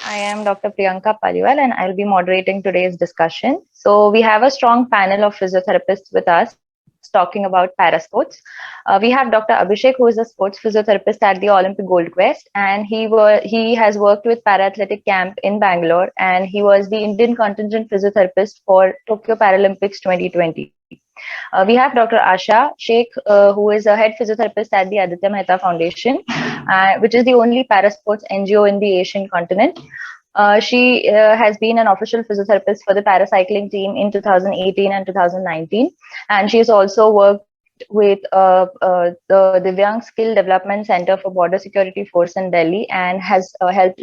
I am Dr. Priyanka Paliwal and I'll be moderating today's discussion. So, we have a strong panel of physiotherapists with us talking about parasports. We have Dr. Abhishek, who is a sports physiotherapist at the Olympic Gold Quest, and he has worked with para athletic camp in Bangalore, and he was the Indian contingent physiotherapist for Tokyo Paralympics 2020. We have Dr. Asha Sheikh, who is a head physiotherapist at the Aditya Mehta Foundation, which is the only parasports NGO in the Asian continent. She has been an official physiotherapist for the paracycling team in 2018 and 2019, and she has also worked with the Divyang Skill Development Center for Border Security Force in Delhi, and has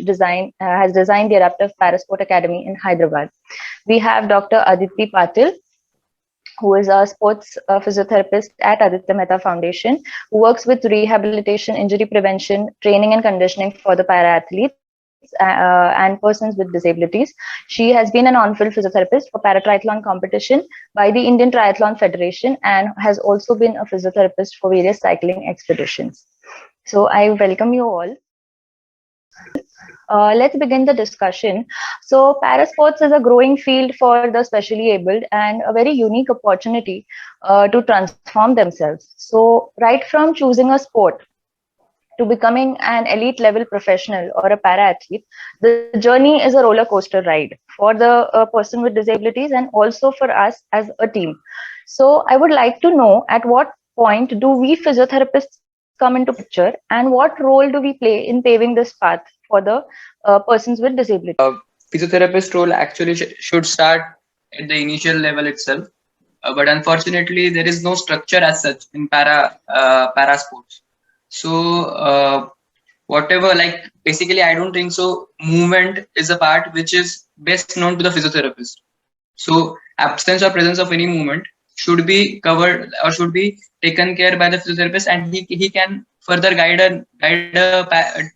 designed the Adaptive Parasport Academy in Hyderabad. We have Dr. Aditi Patil, who is a sports physiotherapist at Aditya Mehta Foundation, who works with rehabilitation, injury prevention, training, and conditioning for the para athletes and persons with disabilities. She has been an on-field physiotherapist for paratriathlon competition by the Indian Triathlon Federation and has also been a physiotherapist for various cycling expeditions. So I welcome you all. Let's begin the discussion. So, parasports is a growing field for the specially abled and a very unique opportunity to transform themselves. So, right from choosing a sport to becoming an elite level professional or a para athlete, the journey is a roller coaster ride for the person with disabilities and also for us as a team. So, I would like to know at what point do we physiotherapists come into picture and what role do we play in paving this path for the persons with disabilities? Physiotherapist role actually should start at the initial level itself, but unfortunately there is no structure as such in para sports. So whatever, like, basically I don't think so movement is a part which is best known to the physiotherapist. So absence or presence of any movement should be covered or should be taken care by the physiotherapist, and he can further guide a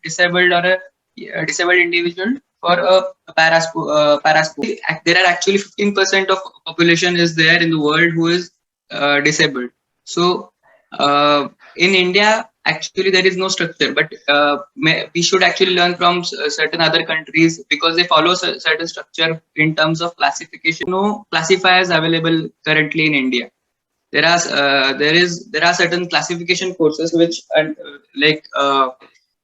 disabled or a disabled individual for a parasport. There are actually 15% of population is there in the world who is disabled. So in India, actually there is no structure, but we should actually learn from certain other countries because they follow certain structure in terms of classification. No classifiers available currently in India. There are certain classification courses which are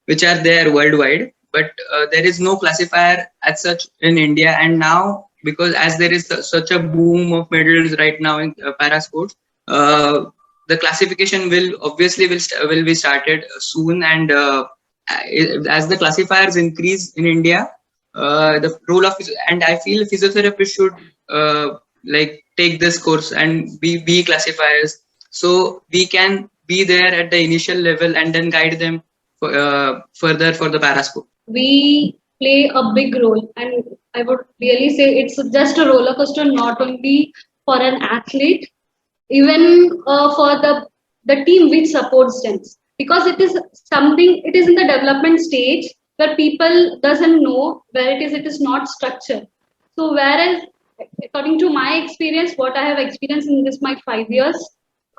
which are there worldwide, but there is no classifier as such in India. And now, because as there is such a boom of medals right now in para sports, the classification will be started soon. And as the classifiers increase in India, the role of, and I feel physiotherapists should take this course and be classifiers, so we can be there at the initial level and then guide them further for the parasport. We play a big role, and I would really say it's just a roller coaster, not only for an athlete, even for the team which supports them, because it is in the development stage where people doesn't know where it is not structured. So whereas, according to my experience, what I have experienced in this my 5 years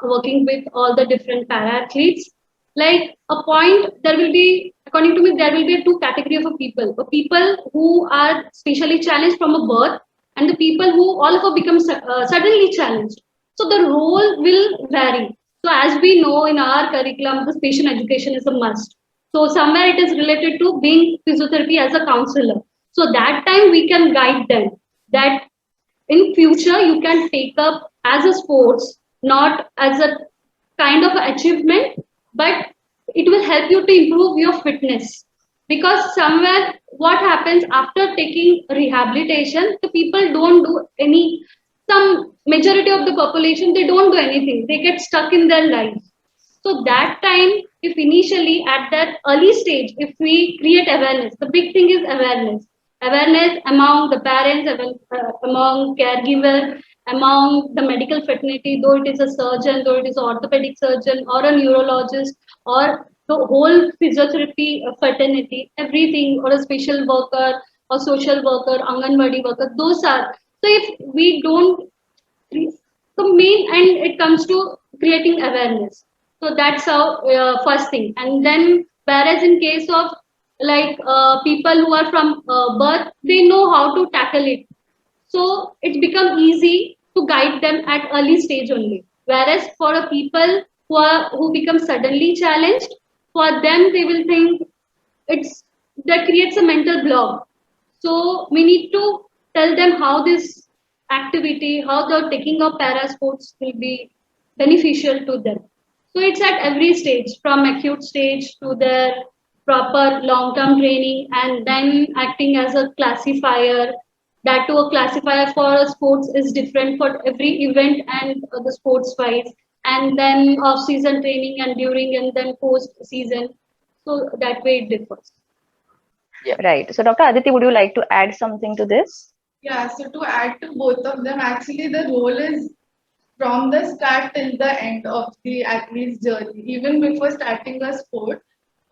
working with all the different para athletes, like a point, there will be, according to me, there will be two category of people: the people who are specially challenged from a birth, and the people who all of a become suddenly challenged. So the role will vary. So as we know, in our curriculum, the special education is a must. So somewhere it is related to being physiotherapy as a counselor. So that time we can guide them that in future you can take up as a sports, not as a kind of achievement, but it will help you to improve your fitness. Because somewhere what happens after taking rehabilitation, the people don't do any, some majority of the population, they don't do anything, they get stuck in their life. So that time, if initially at that early stage, if we create awareness, the big thing is awareness. Awareness among the parents, among caregiver, among the medical fraternity, though it is a surgeon, though it is an orthopedic surgeon or a neurologist or the whole physiotherapy fraternity, everything, or a special worker or social worker, Anganwadi worker, those are. So if we don't, so main, and it comes to creating awareness. So that's how first thing. And then whereas in case of like people who are from birth, they know how to tackle it. So it's become easy to guide them at early stage only. Whereas for a people who become suddenly challenged, for them they will think it's that creates a mental block. So we need to tell them how this activity, how the taking of para sports will be beneficial to them. So it's at every stage, from acute stage to their proper long-term training, and then acting as a classifier. That to a classifier for a sports is different for every event and the sports wise, and then off-season training and during and then post-season. So that way it differs. Right. So, Dr. Aditi, would you like to add something to this? Yeah, so to add to both of them, actually the role is from the start till the end of the athlete's journey, even before starting a sport.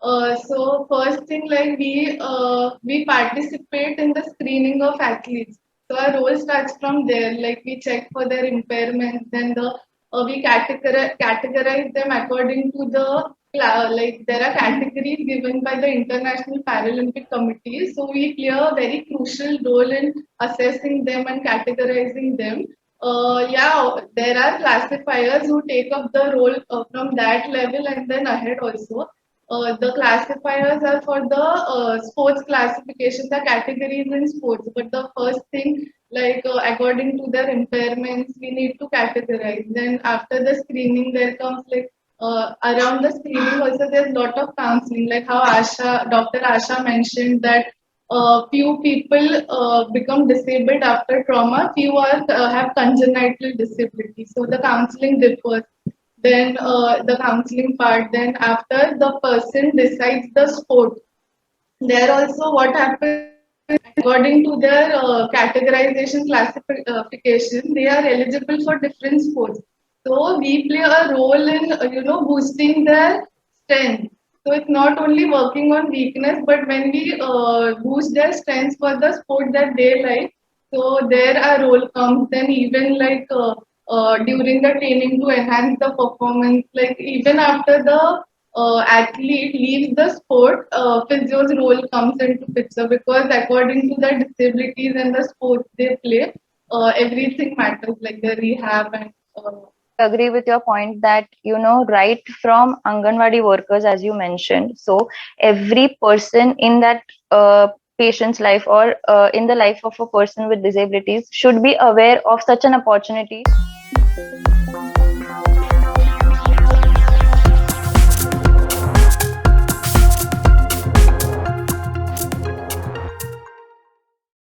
So first thing, like we participate in the screening of athletes. So our role starts from there. Like we check for their impairments, then we categorize them according to like there are categories given by the International Paralympic Committee. So we play a very crucial role in assessing them and categorizing them. Yeah, there are classifiers who take up the role from that level and then ahead also. The classifiers are for the sports classification, the categories in sports. But the first thing, like according to their impairments, we need to categorize. Then after the screening, there comes like around the screening also there's a lot of counseling, like how Dr. Asha mentioned that few people become disabled after trauma, few have congenital disability. So the counseling differs. Then the counseling part, then after the person decides the sport, there also what happens according to their categorization classification, they are eligible for different sports. So we play a role in boosting their strength. So it's not only working on weakness, but when we boost their strengths for the sport that they like, so there a role comes. Then even like during the training to enhance the performance, like even after the athlete leaves the sport, physio's role comes into picture, because according to the disabilities and the sports they play, everything matters, like the rehab and. Agree with your point that, right from Anganwadi workers, as you mentioned. So every person in that patient's life, or in the life of a person with disabilities, should be aware of such an opportunity.